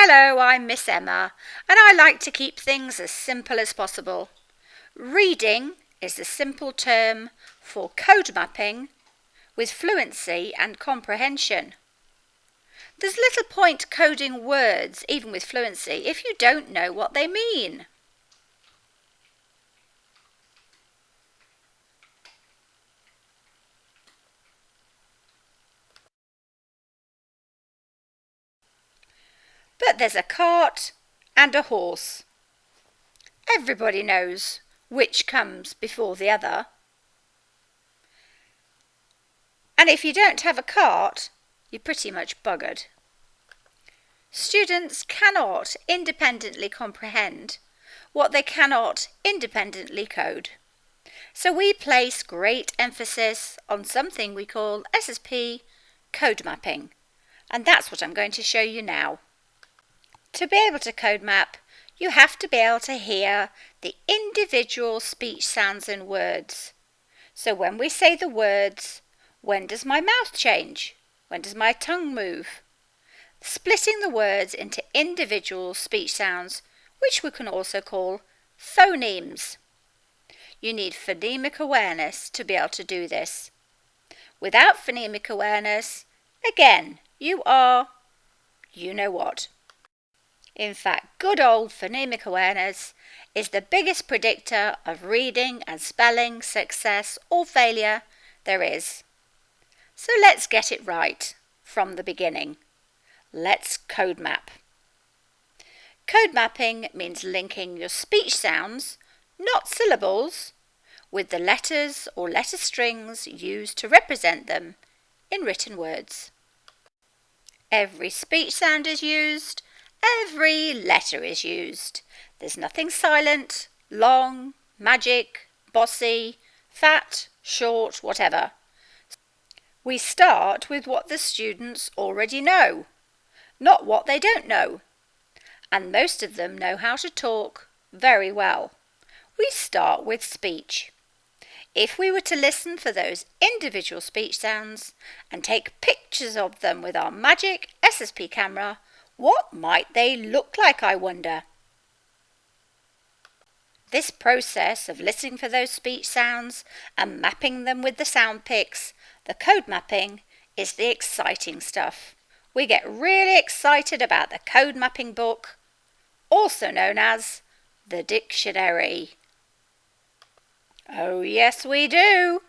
Hello, I'm Miss Emma, and I like to keep things as simple as possible. Reading is the simple term for code mapping with fluency and comprehension. There's little point coding words, even with fluency, if you don't know what they mean. But there's a cart and a horse. Everybody knows which comes before the other. And if you don't have a cart, you're pretty much buggered. Students cannot independently comprehend what they cannot independently code. So we place great emphasis on something we call SSP code mapping, and that's what I'm going to show you now. To be able to code map, you have to be able to hear the individual speech sounds and words. So when we say the words, when does my mouth change? When does my tongue move? Splitting the words into individual speech sounds, which we can also call phonemes. You need phonemic awareness to be able to do this. Without phonemic awareness, again, you are, you know what. In fact, good old phonemic awareness is the biggest predictor of reading and spelling success or failure there is. So let's get it right from the beginning. Let's code map. Code mapping means linking your speech sounds, not syllables, with the letters or letter strings used to represent them in written words. Every speech sound is used. Every letter is used. There's nothing silent, long, magic, bossy, fat, short, whatever. We start with what the students already know, not what they don't know. And most of them know how to talk very well. We start with speech. If we were to listen for those individual speech sounds and take pictures of them with our magic SSP camera, what might they look like, I wonder? This process of listening for those speech sounds and mapping them with the sound picks, the code mapping, is the exciting stuff. We get really excited about the code mapping book, also known as the dictionary. Oh yes, we do.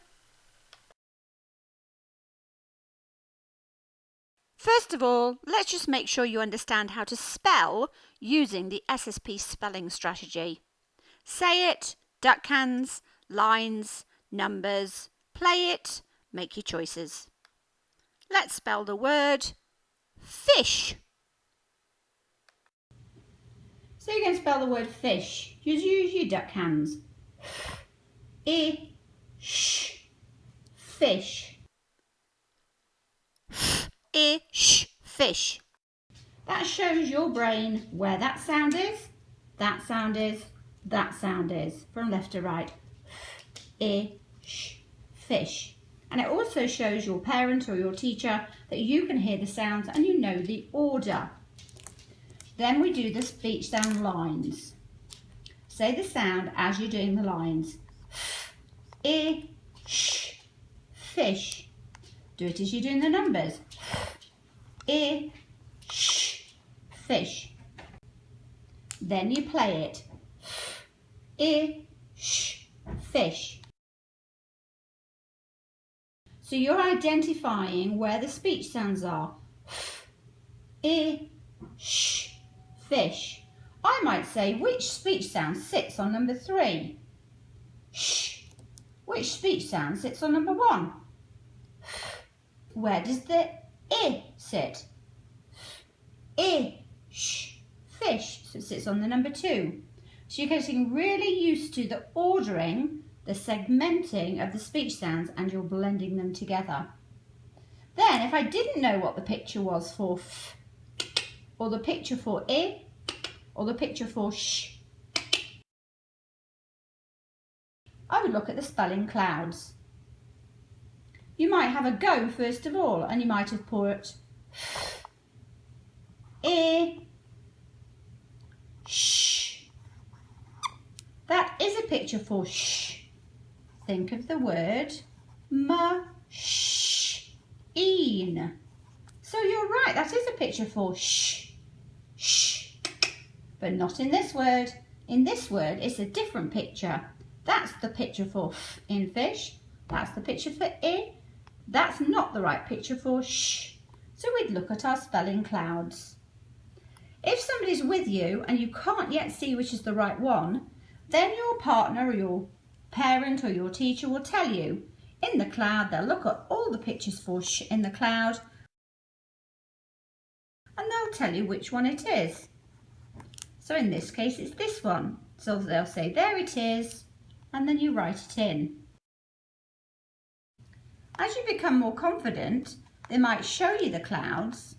First of all, let's just make sure you understand how to spell using the SSP spelling strategy. Say it, duck cans, lines, numbers, play it, make your choices. Let's spell the word fish. So you're going to spell the word fish. Just use your duck hands. Fish. Fish. That shows your brain where that sound is, that sound is, that sound is, from left to right. Fish. And it also shows your parent or your teacher that you can hear the sounds and you know the order. Then we do the speech sound lines. Say the sound as you're doing the lines. Fish. Do it as you're doing the numbers. Fish. Then you play it. Fish. So you're identifying where the speech sounds are. Fish. I might say, which speech sound sits on number 3? Which speech sound sits on number 1? Where does the sit? Fish. So it sits on the number 2. So you're getting really used to the ordering, the segmenting of the speech sounds, and you're blending them together. Then, if I didn't know what the picture was for f, or the picture for or the picture for sh, I would look at the spelling clouds. You might have a go first of all, and you might have put sh. That is a picture for sh. Think of the word machine. So you're right, that is a picture for sh. But not in this word. In this word, it's a different picture. That's the picture for f in fish. That's the picture for I. That's not the right picture for sh. So we'd look at our spelling clouds. If somebody's with you and you can't yet see which is the right one, then your partner or your parent or your teacher will tell you. In the cloud, they'll look at all the pictures for sh in the cloud and they'll tell you which one it is. So in this case, it's this one. So they'll say, there it is, and then you write it in. As you become more confident, they might show you the clouds,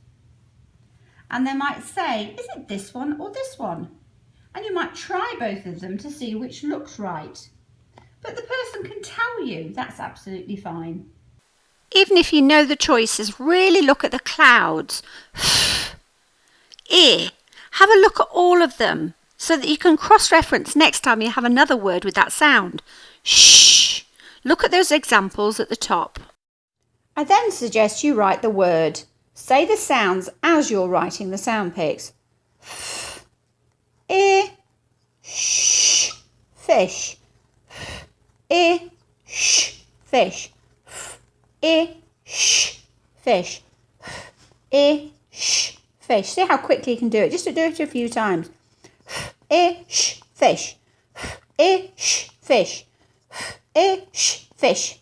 and they might say, is it this one or this one? And you might try both of them to see which looks right. But the person can tell you, that's absolutely fine. Even if you know the choices, really look at the clouds. Have a look at all of them so that you can cross-reference next time you have another word with that sound. Shh. Look at those examples at the top. I then suggest you write the word. Say the sounds as you're writing the sound picks. Sh, fish. Sh, fish. Sh, fish. Sh, fish. See how quickly you can do it. Just to do it a few times. Fish. Fish. Fish. Fish.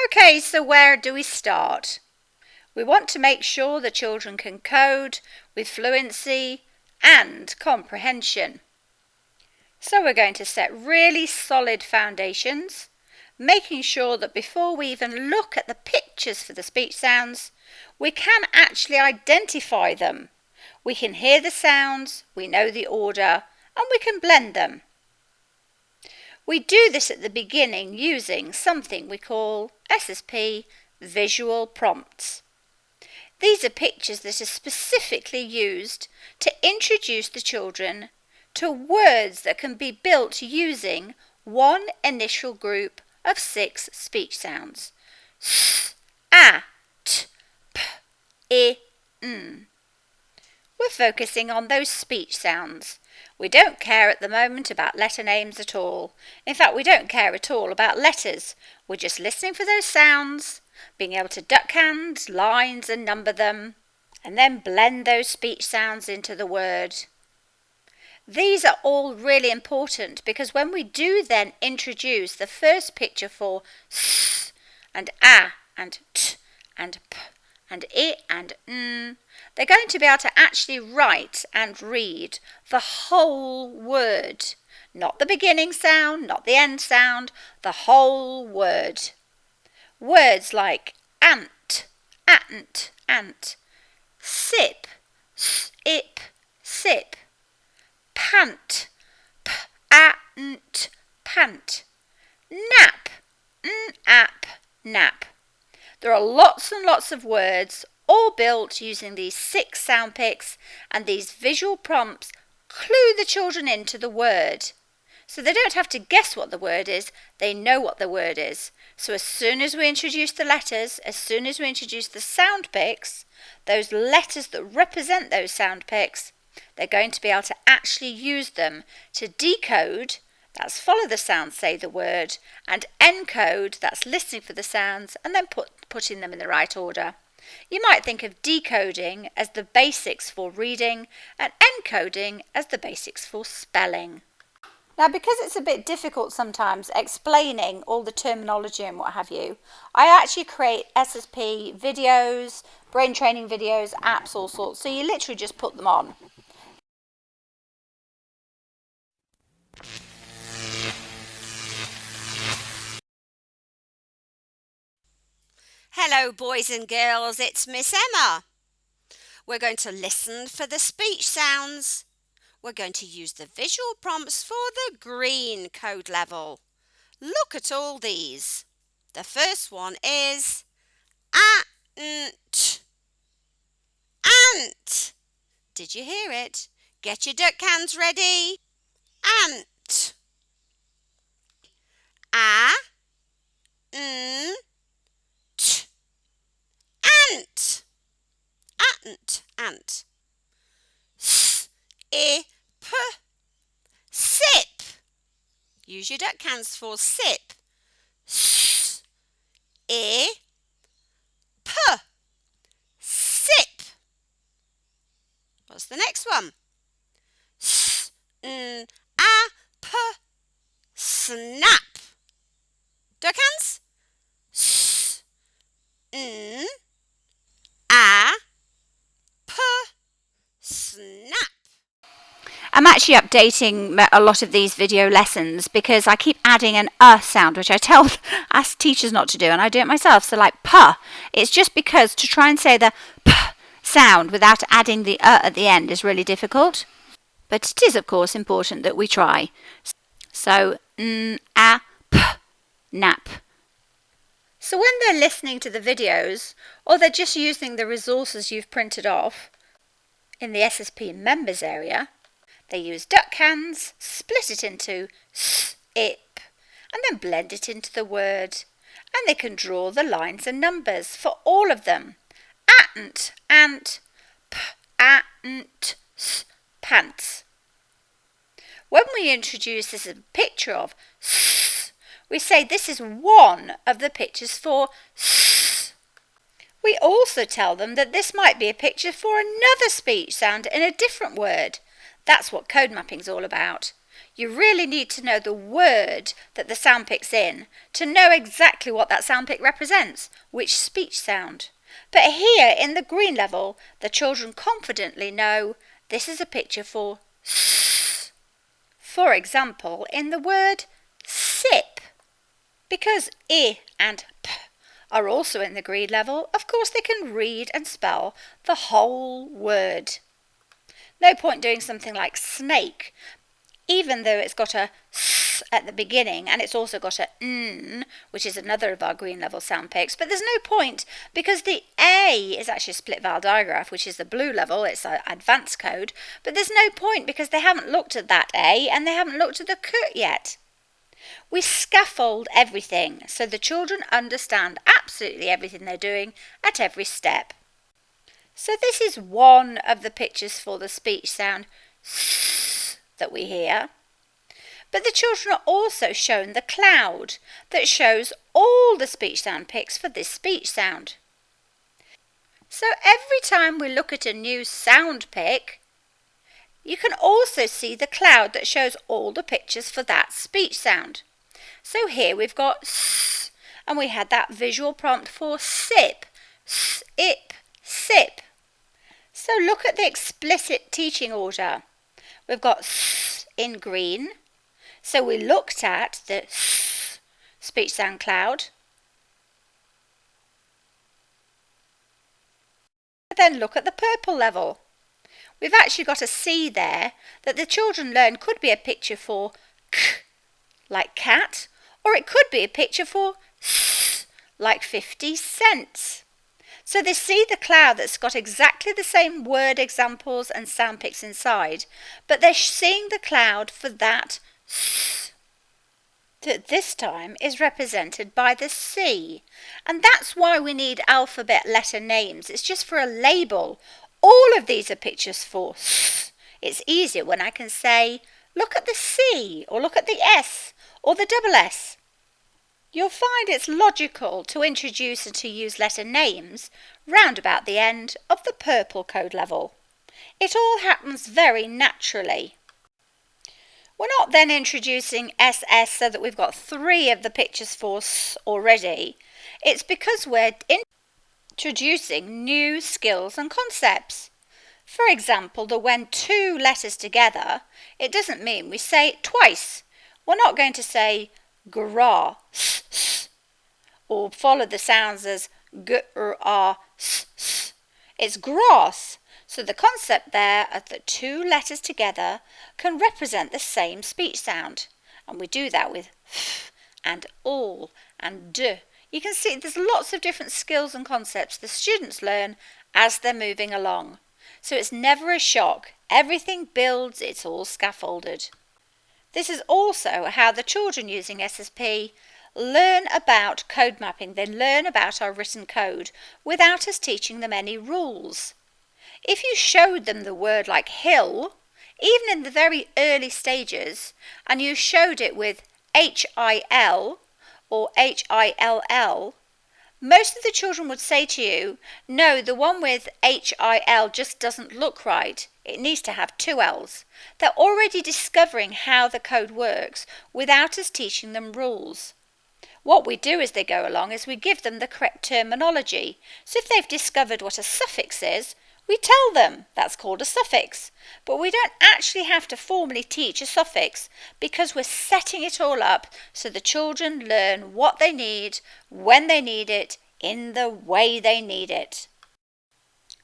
Okay, so where do we start? We want to make sure the children can code with fluency and comprehension. So we're going to set really solid foundations, making sure that before we even look at the pictures for the speech sounds, we can actually identify them. We can hear the sounds, we know the order, and we can blend them. We do this at the beginning using something we call SSP visual prompts. These are pictures that are specifically used to introduce the children to words that can be built using one initial group of 6 speech sounds. S, a, t, p, I, n. We're focusing on those speech sounds. We don't care at the moment about letter names at all. In fact, we don't care at all about letters. We're just listening for those sounds, being able to duckhand lines and number them, and then blend those speech sounds into the word. These are all really important because when we do then introduce the first picture for s and a and t and p and I and n, they're going to be able to actually write and read the whole word. Not the beginning sound, not the end sound, the whole word. Words like ant, ant, sip, sip, sip, pant, p-a-nt, pant, nap, n-ap, nap. There are lots and lots of words, all built using these 6 sound picks, and these visual prompts clue the children into the word. So they don't have to guess what the word is, they know what the word is. So as soon as we introduce the letters, as soon as we introduce the sound picks, those letters that represent those sound picks, they're going to be able to actually use them to decode, that's follow the sounds, say the word, and encode, that's listening for the sounds, and then putting them in the right order. You might think of decoding as the basics for reading and encoding as the basics for spelling. Now, because it's a bit difficult sometimes explaining all the terminology and what have you, I actually create SSP videos, brain training videos, apps, all sorts, so you literally just put them on. Hello boys and girls, it's Miss Emma. We're going to listen for the speech sounds. We're going to use the visual prompts for the green code level. Look at all these. The first one is ant. Ant. Did you hear it? Get your duck cans ready. Ant. A, n, t. Ant. Ant. Ant. S, I, p. Sip. Use your duck cans for sip. S, I, p. Sip. What's the next one? S, n, a, p. Snap. Duck hands. S, n, a, p. Snap. I'm actually updating a lot of these video lessons because I keep adding an sound, which I ask teachers not to do, and I do it myself. So like puh, it's just because to try and say the p sound without adding the at the end is really difficult. But it is, of course, important that we try. So a, p, nap. So when they're listening to the videos, or they're just using the resources you've printed off in the SSP members area, they use duck cans, split it into s-ip, and then blend it into the word. And they can draw the lines and numbers for all of them. Ant, ant, ant, pants. When we introduce this as a picture of s, we say this is one of the pictures for s. We also tell them that this might be a picture for another speech sound in a different word. That's what code mapping is all about. You really need to know the word that the sound pick's in to know exactly what that sound pick represents, which speech sound. But here in the green level, the children confidently know this is a picture for s. For example, in the word sip. Because I and p are also in the green level, of course they can read and spell the whole word. No point doing something like snake, even though it's got a s at the beginning and it's also got a n, which is another of our green level sound picks. But there's no point because the A is actually a split vowel digraph, which is the blue level. It's an advanced code. But there's no point because they haven't looked at that A and they haven't looked at the k yet. We scaffold everything so the children understand absolutely everything they're doing at every step. So this is one of the pictures for the speech sound s that we hear. But the children are also shown the cloud that shows all the speech sound picks for this speech sound. So every time we look at a new sound pick, you can also see the cloud that shows all the pictures for that speech sound. So here we've got s, and we had that visual prompt for sip, sip, sip. So look at the explicit teaching order. We've got s in green. So we looked at the s speech sound cloud. Then look at the purple level. We've actually got a C there that the children learn could be a picture for k, like cat, or it could be a picture for s, like 50 cents. So they see the cloud that's got exactly the same word examples and sound picks inside, but they're seeing the cloud for that s that this time is represented by the C. And that's why we need alphabet letter names. It's just for a label. All of these are pictures for s. It's easier when I can say, look at the C, or look at the S, or the double S. You'll find it's logical to introduce and to use letter names round about the end of the purple code level. It all happens very naturally. We're not then introducing SS so that we've got 3 of the pictures for S already. It's because we're introducing new skills and concepts. For example, the when 2 letters together, it doesn't mean we say it twice. We're not going to say grass or follow the sounds as g-r-a-s. It's grass. So the concept there of the 2 letters together can represent the same speech sound. And we do that with f and all and d. You can see there's lots of different skills and concepts the students learn as they're moving along. So it's never a shock. Everything builds, it's all scaffolded. This is also how the children using SSP learn about code mapping. They learn about our written code without us teaching them any rules. If you showed them the word like hill, even in the very early stages, and you showed it with HIL or HILL, most of the children would say to you, no, the one with HIL just doesn't look right. It needs to have two L's. They're already discovering how the code works without us teaching them rules. What we do as they go along is we give them the correct terminology. So if they've discovered what a suffix is, we tell them that's called a suffix. But we don't actually have to formally teach a suffix because we're setting it all up so the children learn what they need, when they need it, in the way they need it.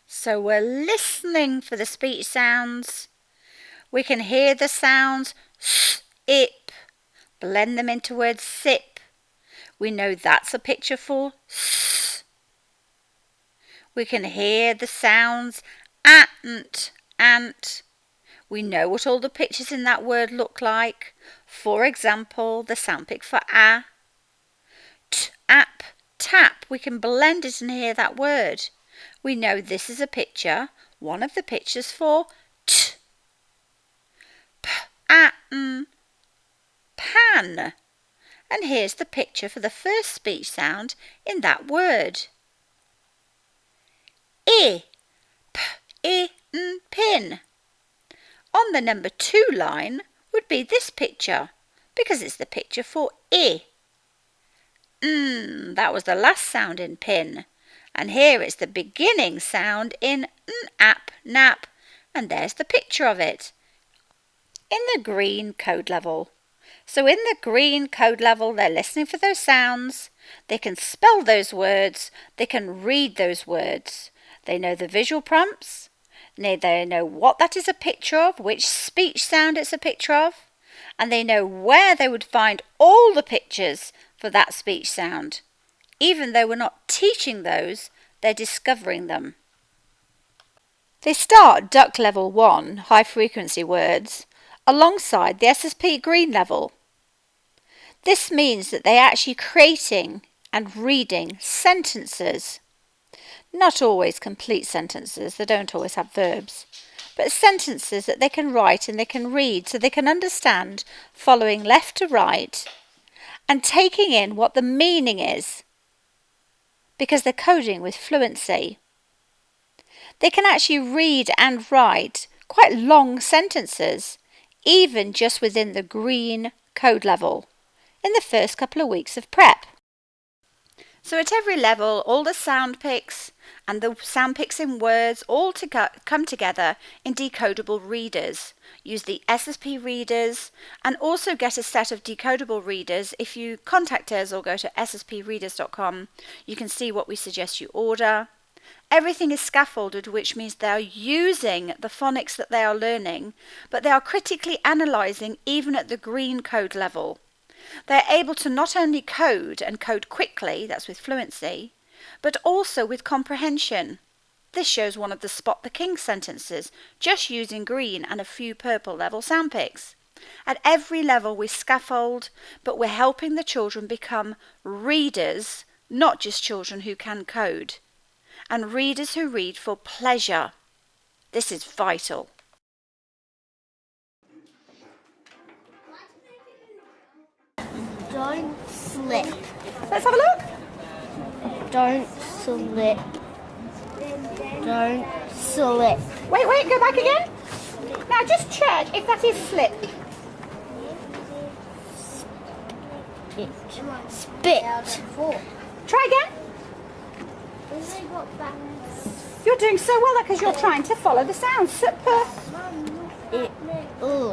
So we're listening for the speech sounds. We can hear the sounds s, ip, blend them into words sip. We know that's a picture for s. We can hear the sounds ant. We know what all the pictures in that word look like. For example, the sound pic for a. App, tap. We can blend it and hear that word. We know this is a picture, one of the pictures for t. Pan. And here's the picture for the first speech sound in that word. Pin. On the number 2 line would be this picture because it's the picture for I. That was the last sound in pin. And here it's the beginning sound in app, nap. And there's the picture of it in the green code level. So in the green code level, they're listening for those sounds. They can spell those words. They can read those words. They know the visual prompts. They know what that is a picture of, which speech sound it's a picture of. And they know where they would find all the pictures for that speech sound. Even though we're not teaching those, they're discovering them. They start duck level 1, high frequency words, alongside the SSP green level. This means that they're actually creating and reading sentences. Not always complete sentences, they don't always have verbs, but sentences that they can write and they can read so they can understand, following left to right and taking in what the meaning is because they're coding with Fluency. They can actually read and write quite long sentences, even just within the green code level, in the first couple of weeks of prep. So at every level, all the sound pics and the sound pics in words all come together in decodable readers. Use the SSP readers and also get a set of decodable readers. If you contact us or go to sspreaders.com, you can see what we suggest you order. Everything is scaffolded, which means they are using the phonics that they are learning, but they are critically analysing even at the green code level. They're able to not only code and code quickly, that's with Fluency, but also with comprehension. This shows one of the Spot the King sentences, just using green and a few purple level sound pics. At every level we scaffold, but we're helping the children become readers, not just children who can code, and readers who read for pleasure. This is vital. Don't slip. Let's have a look. Don't slip. Don't slip. Wait, go back again. Now just check if that is slip. Spit. Try again. You're doing so well because you're trying to follow the sounds. Super.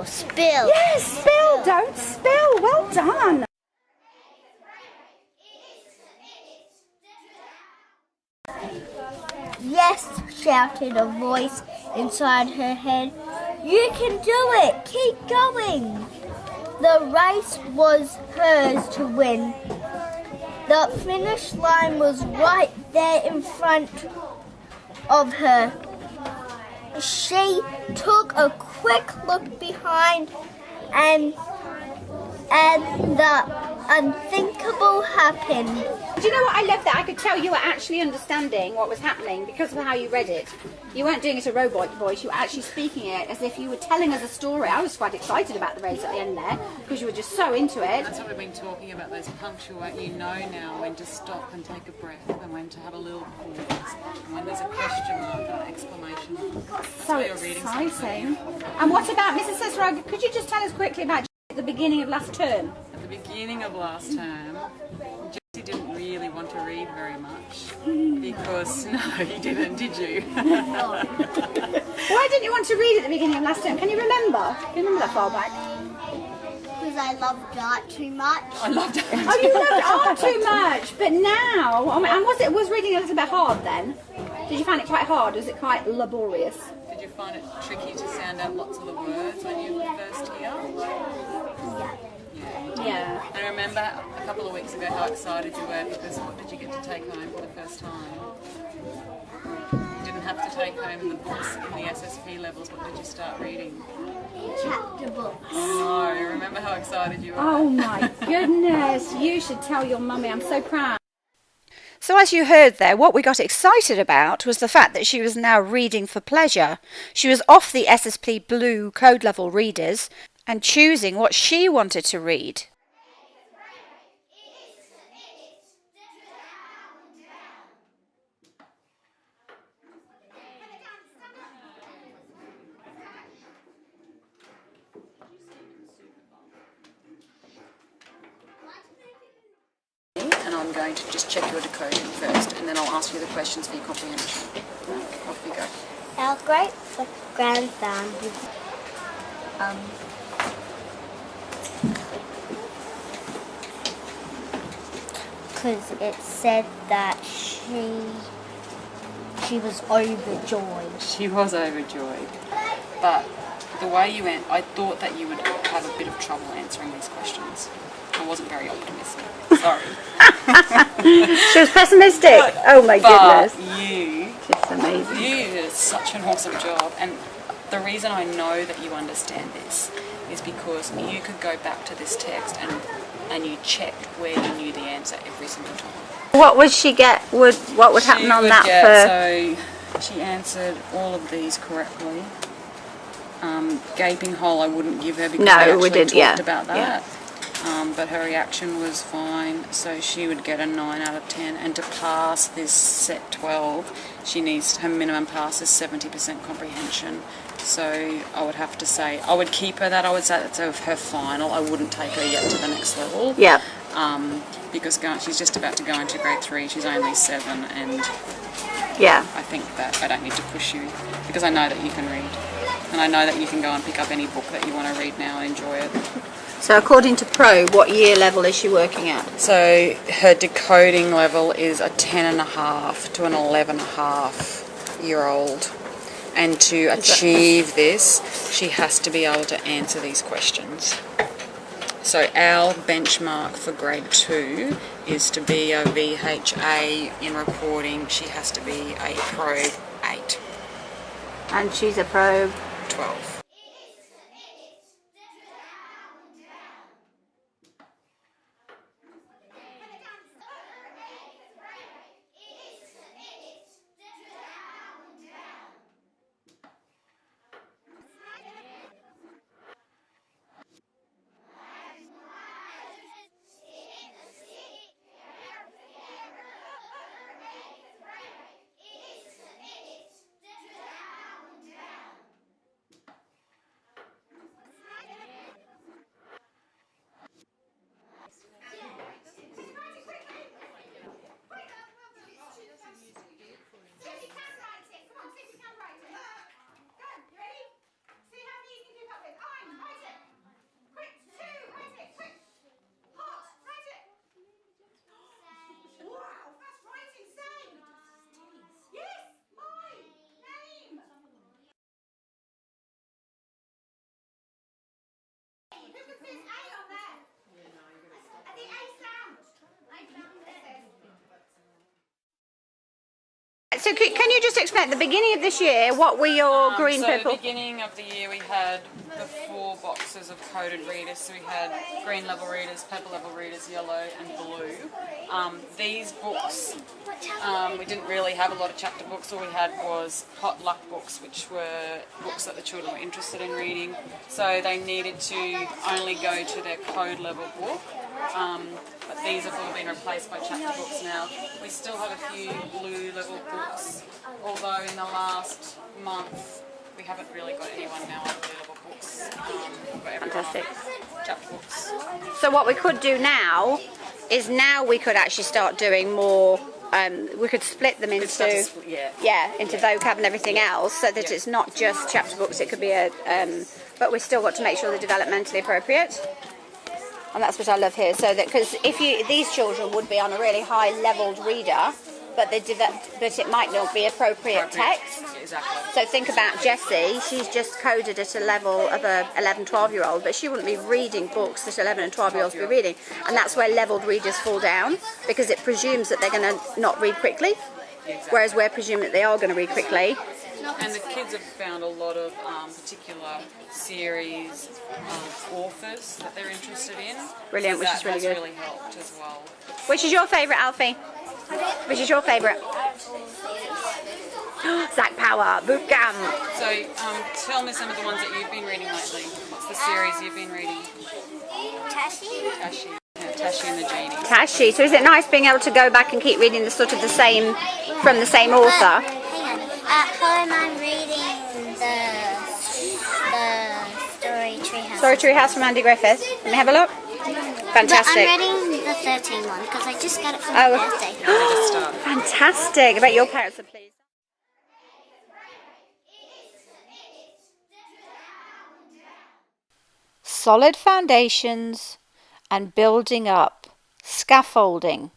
Spill. Yes, spill, don't spill. Well done. Yes, shouted a voice inside her head. You can do it. Keep going. The race was hers to win. The finish line was right there in front of her. she took a quick look behind and the unthinkable happened. Do you know what I love that? I could tell you were actually understanding what was happening because of how you read it. You weren't doing it a robot voice, you were actually speaking it as if you were telling us a story. I was quite excited about the race at the end there because you were just so into it. That's what we've been talking about, those punctual. You know now when to stop and take a breath and when to have a little pause and when there's a question mark and an exclamation mark. So exciting. And what about Mrs. Cicero? Could you just tell us quickly about at the beginning of last term? At the beginning of last term, Jessie didn't really want to read very much because, no, you didn't, did you? Why didn't you want to read at the beginning of last term? Can you remember? Can you remember that far back? Because I loved art too much. I loved it. Oh, you loved art too much, but now, I mean, and was reading a little bit hard then? Did you find it quite hard? Was it quite laborious? Did you find it tricky to sound out lots of the words when you were first here? Yeah. I remember a couple of weeks ago how excited you were because what did you get to take home for the first time? You didn't have to take home the books in the SSP levels. What did you start reading? Chapter books. Oh no, remember how excited you were? Oh my goodness, you should tell your mummy, I'm so proud. So as you heard there, what we got excited about was the fact that she was now reading for pleasure. She was off the SSP Blue code level readers and choosing what she wanted to read. And I'm going to just check your decoding first, and then I'll ask you the questions for your comprehension. Off you go. Our great grandson, because it said that she was overjoyed. She was overjoyed, but the way you went, I thought that you would have a bit of trouble answering these questions. I wasn't very optimistic. Sorry. She was pessimistic. Oh my goodness. But you, Just amazing. you did such an awesome job, and the reason I know that you understand this is because you could go back to this text and you checked where you knew the answer every single time. What would she get? What would happen on that So she answered all of these correctly. Gaping hole I wouldn't give her because No, I actually we did, talked yeah. about that. Yeah. But her reaction was fine, so she would get a 9 out of 10. And to pass this set 12, her minimum pass is 70% comprehension. So I would have to say, I would keep her that. I would say that's her final. I wouldn't take her yet to the next level. Yeah. Because she's just about to go into grade 3. She's only 7, and Yeah. I think that I don't need to push you because I know that you can read. And I know that you can go and pick up any book that you want to read now and enjoy it. So according to Pro, what year level is she working at? So her decoding level is a 10.5 to an 11.5-year-old. And to achieve this, she has to be able to answer these questions. So our benchmark for grade 2 is to be a VHA in recording. She has to be a Pro 8. And she's a Pro 12. So can you just explain, at the beginning of this year, what were your green, purple? At the beginning of the year we had the 4 boxes of coded readers. So we had green level readers, purple level readers, yellow and blue. These books, we didn't really have a lot of chapter books. All we had was potluck books, which were books that the children were interested in reading. So they needed to only go to their code level book. But these have all been replaced by chapter books now. We still have a few blue level books, although in the last month we haven't really got anyone now on blue level books. Fantastic. Chapter books. So what we could do now is we could actually start doing more. We could split them into vocab and everything else, so that it's not just chapter books. It could be but we still got to make sure they're developmentally appropriate. And that's what I love here. So that because these children would be on a really high leveled reader, but it might not be appropriate text. Exactly. So think about Jessie. She's just coded at a level of a 11, 12-year-old, but she wouldn't be reading books that 11 and 12-year-olds would be reading. And that's where leveled readers fall down, because it presumes that they're going to not read quickly, whereas we're presuming that they are going to read quickly. And the kids have found a lot of particular series of authors that they're interested in. Brilliant, so which is really good. That's really helped as well. Which is your favourite, Alfie? Which is your favourite? Zach Power, Boot Camp. So tell me some of the ones that you've been reading lately. What's the series you've been reading? Tashi. Yeah, Tashi and the Genie. Tashi. So is it nice being able to go back and keep reading from the same author? At home, I'm reading the Story Treehouse. Story Treehouse from Andy Griffith. Let me have a look. Fantastic. But I'm reading the 13 one because I just got it for my birthday. Fantastic. I bet your parents are pleased. Solid foundations and building up. Scaffolding.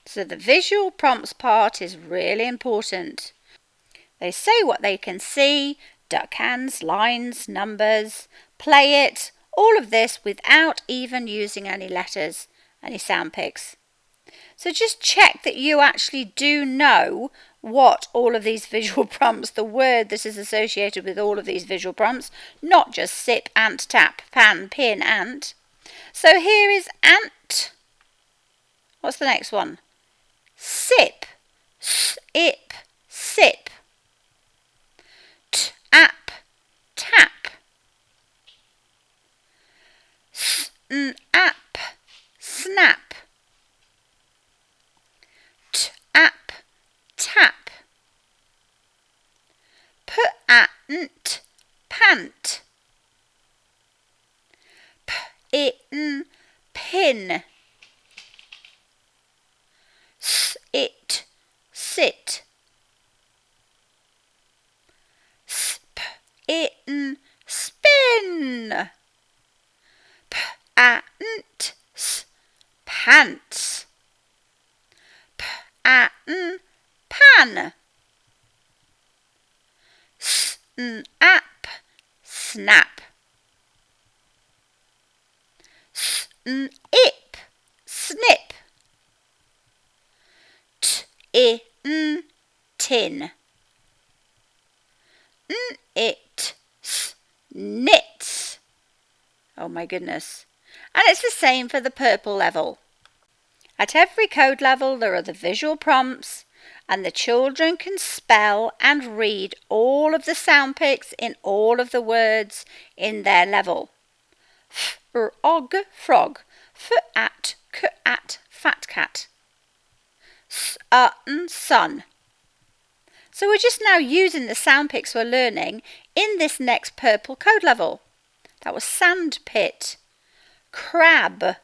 So the visual prompts part is really important. They say what they can see, duck hands, lines, numbers, play it, all of this without even using any letters, any sound picks. So just check that you actually do know what all of these visual prompts, the word that is associated with all of these visual prompts, not just sip, ant, tap, pan, pin, ant. So here is ant. What's the next one? Sip, sip, sip. Tap, tap. Snap, snap. Tap, tap. Pant, pant. Pin, pin. Sit, sit. Spin, spin. Pants, pants. Pan, pan. Snap, snap. Snip, snip. Tin. It knits. Oh my goodness. And it's the same for the purple level. At every code level there are the visual prompts, and the children can spell and read all of the sound picks in all of the words in their level. Og, frog. At, fat cat. Sun. So we're just now using the sound picks we're learning in this next purple code level. That was sand pit, crab.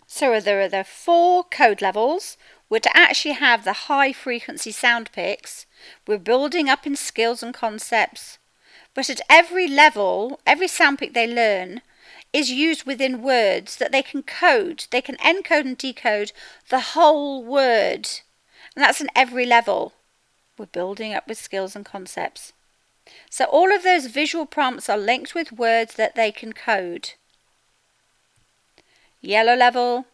So there are the 4 code levels. We're to actually have the high frequency sound picks. We're building up in skills and concepts. But at every level, every sound pick they learn is used within words that they can code. They can encode and decode the whole word. And that's in every level. We're building up with skills and concepts. So all of those visual prompts are linked with words that they can code. Yellow level.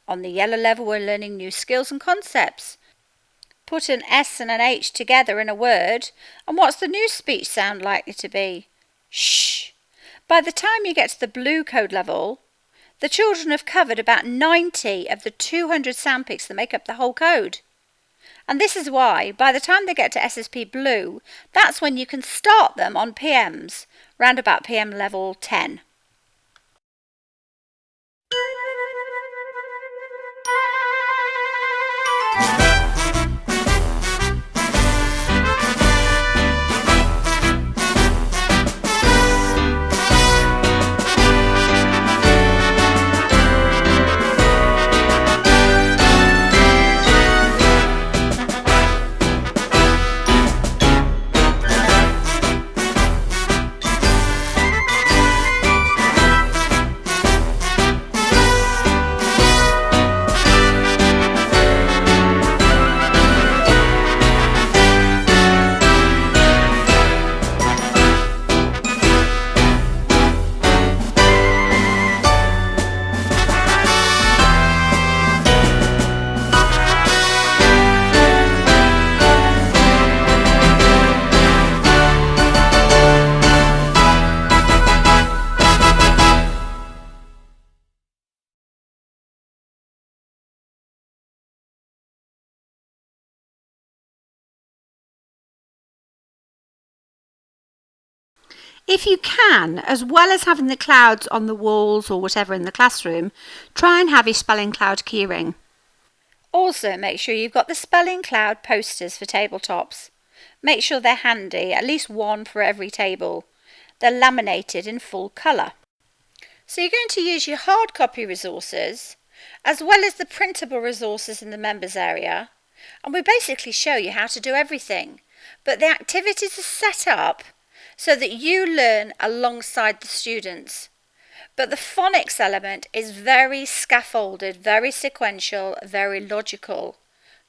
On the yellow level, we're learning new skills and concepts. Put an S and an H together in a word, and what's the new speech sound likely to be? Shh. By the time you get to the blue code level, the children have covered about 90 of the 200 sound picks that make up the whole code. And this is why, by the time they get to SSP blue, that's when you can start them on PMs, round about PM level 10. If you can, as well as having the clouds on the walls or whatever in the classroom, try and have your spelling cloud keyring. Also, make sure you've got the spelling cloud posters for tabletops. Make sure they're handy, at least one for every table. They're laminated in full colour. So you're going to use your hard copy resources, as well as the printable resources in the members area, and we basically show you how to do everything. But the activities are set up so that you learn alongside the students. But the phonics element is very scaffolded, very sequential, very logical,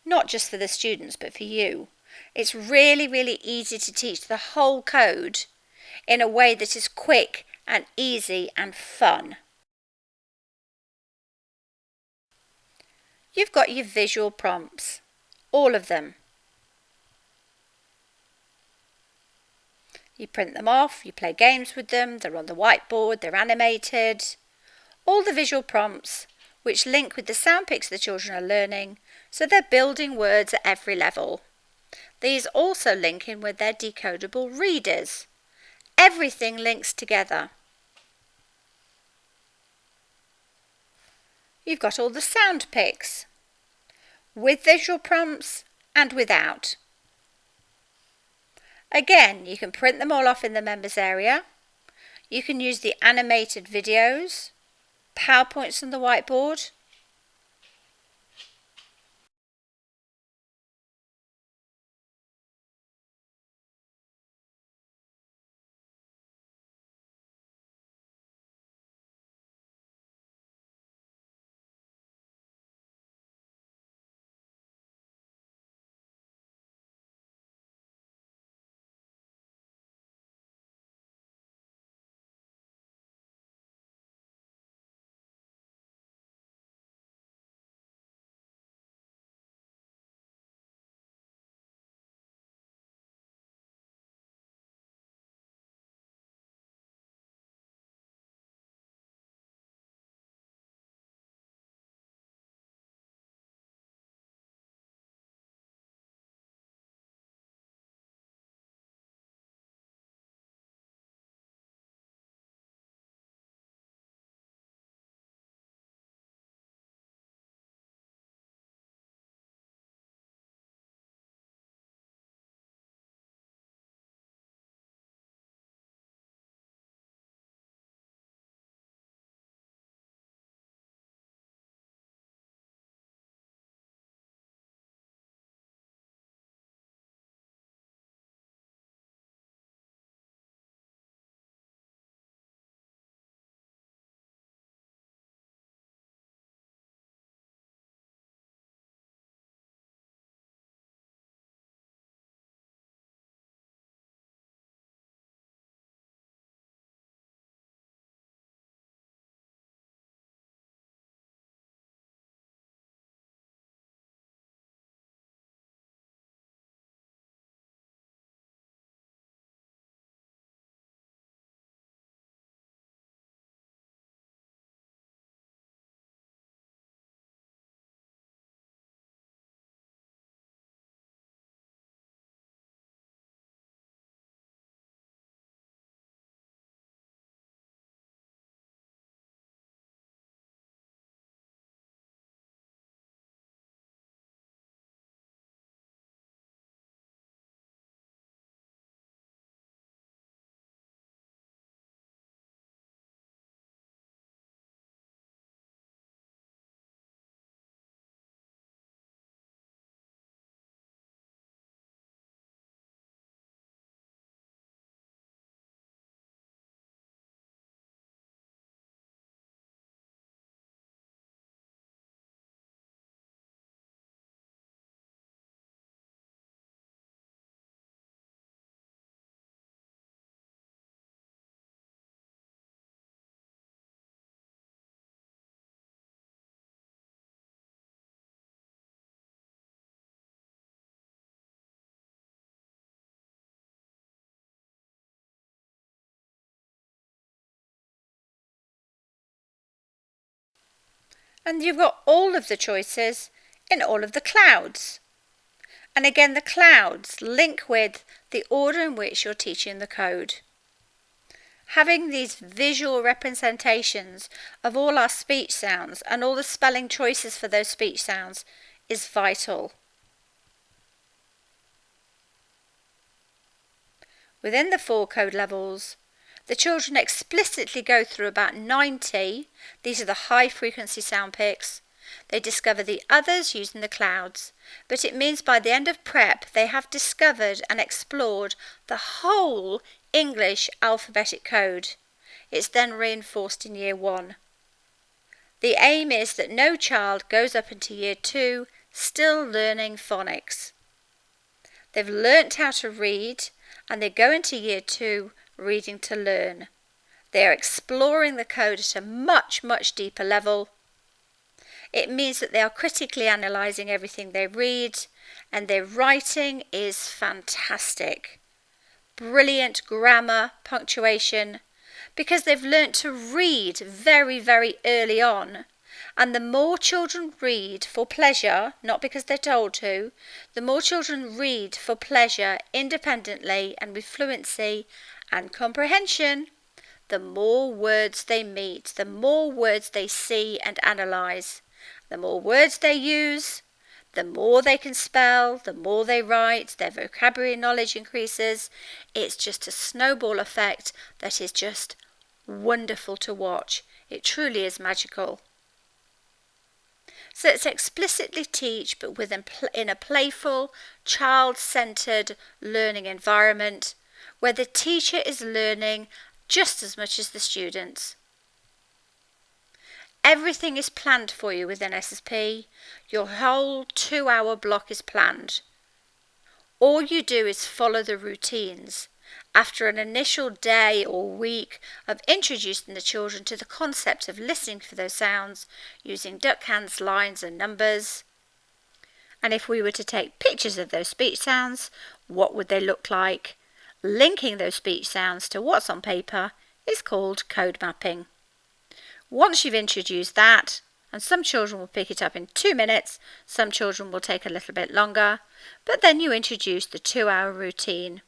not just for the students, but for you. It's really, really easy to teach the whole code in a way that is quick and easy and fun. You've got your visual prompts, all of them. You print them off, you play games with them, they're on the whiteboard, they're animated. All the visual prompts which link with the sound picks the children are learning, so they're building words at every level. These also link in with their decodable readers. Everything links together. You've got all the sound picks, with visual prompts and without. Again, you can print them all off in the members area. You can use the animated videos, PowerPoints on the whiteboard. And you've got all of the choices in all of the clouds. And again, the clouds link with the order in which you're teaching the code. Having these visual representations of all our speech sounds and all the spelling choices for those speech sounds is vital. Within the 4 code levels, the children explicitly go through about 90, these are the high frequency sound picks. They discover the others using the clouds, but it means by the end of prep they have discovered and explored the whole English alphabetic code. It's then reinforced in year 1. The aim is that no child goes up into year 2 still learning phonics. They've learnt how to read and they go into year 2 reading to learn. They are exploring the code at a much, much deeper level. It means that they are critically analysing everything they read, and their writing is fantastic. Brilliant grammar, punctuation, because they've learnt to read very, very early on. And the more children read for pleasure, not because they're told to, the more children read for pleasure independently and with fluency and comprehension, the more words they meet, the more words they see and analyse, the more words they use, the more they can spell, the more they write, their vocabulary knowledge increases. It's just a snowball effect that is just wonderful to watch. It truly is magical. So it's explicitly teach, but in a playful, child-centred learning environment where the teacher is learning just as much as the students. Everything is planned for you within SSP. Your whole 2-hour block is planned. All you do is follow the routines. After an initial day or week of introducing the children to the concept of listening for those sounds, using duck hands, lines and numbers. And if we were to take pictures of those speech sounds, what would they look like? Linking those speech sounds to what's on paper is called code mapping. Once you've introduced that, and some children will pick it up in 2 minutes, some children will take a little bit longer, but then you introduce the 2-hour routine.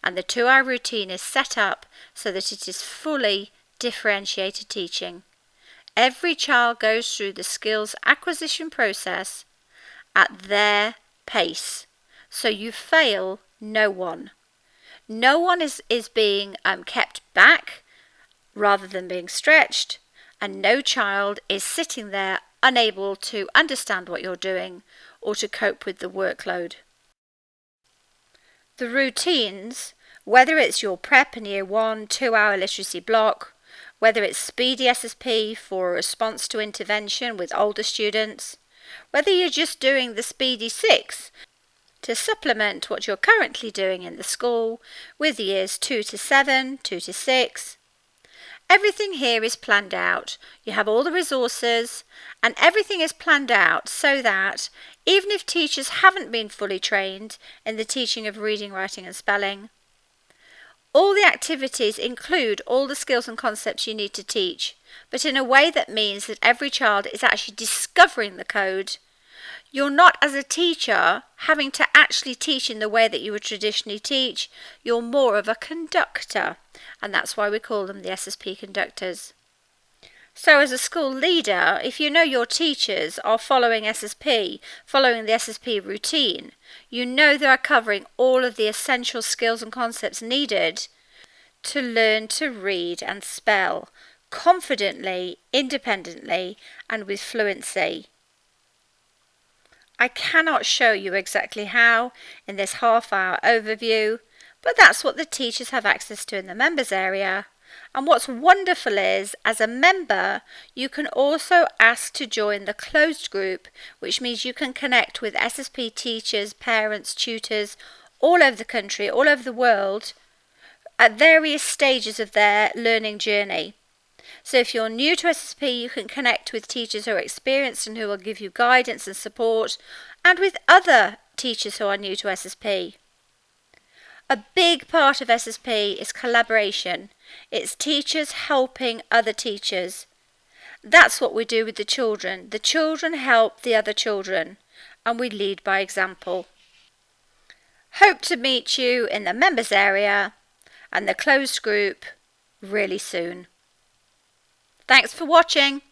And the 2-hour routine is set up so that it is fully differentiated teaching. Every child goes through the skills acquisition process at their pace, so you fail no one. No one is being kept back rather than being stretched, and no child is sitting there unable to understand what you're doing or to cope with the workload. The routines, whether it's your prep in year 1 2-hour literacy block, whether it's speedy SSP for a response to intervention with older students, whether you're just doing the speedy 6 to supplement what you're currently doing in the school with years 2 to 7, 2 to 6, everything here is planned out. You have all the resources and everything is planned out so that even if teachers haven't been fully trained in the teaching of reading, writing and spelling, all the activities include all the skills and concepts you need to teach, but in a way that means that every child is actually discovering the code. You're not, as a teacher, having to actually teach in the way that you would traditionally teach. You're more of a conductor, and that's why we call them the SSP conductors. So as a school leader, if you know your teachers are following SSP, following the SSP routine, you know they are covering all of the essential skills and concepts needed to learn to read and spell confidently, independently, and with fluency. I cannot show you exactly how in this half-hour overview, but that's what the teachers have access to in the members area. And what's wonderful is, as a member, you can also ask to join the closed group, which means you can connect with SSP teachers, parents, tutors, all over the country, all over the world, at various stages of their learning journey. So if you're new to SSP, you can connect with teachers who are experienced and who will give you guidance and support, and with other teachers who are new to SSP. A big part of SSP is collaboration. It's teachers helping other teachers. That's what we do with the children. The children help the other children, and we lead by example. Hope to meet you in the members area and the closed group really soon. Thanks for watching.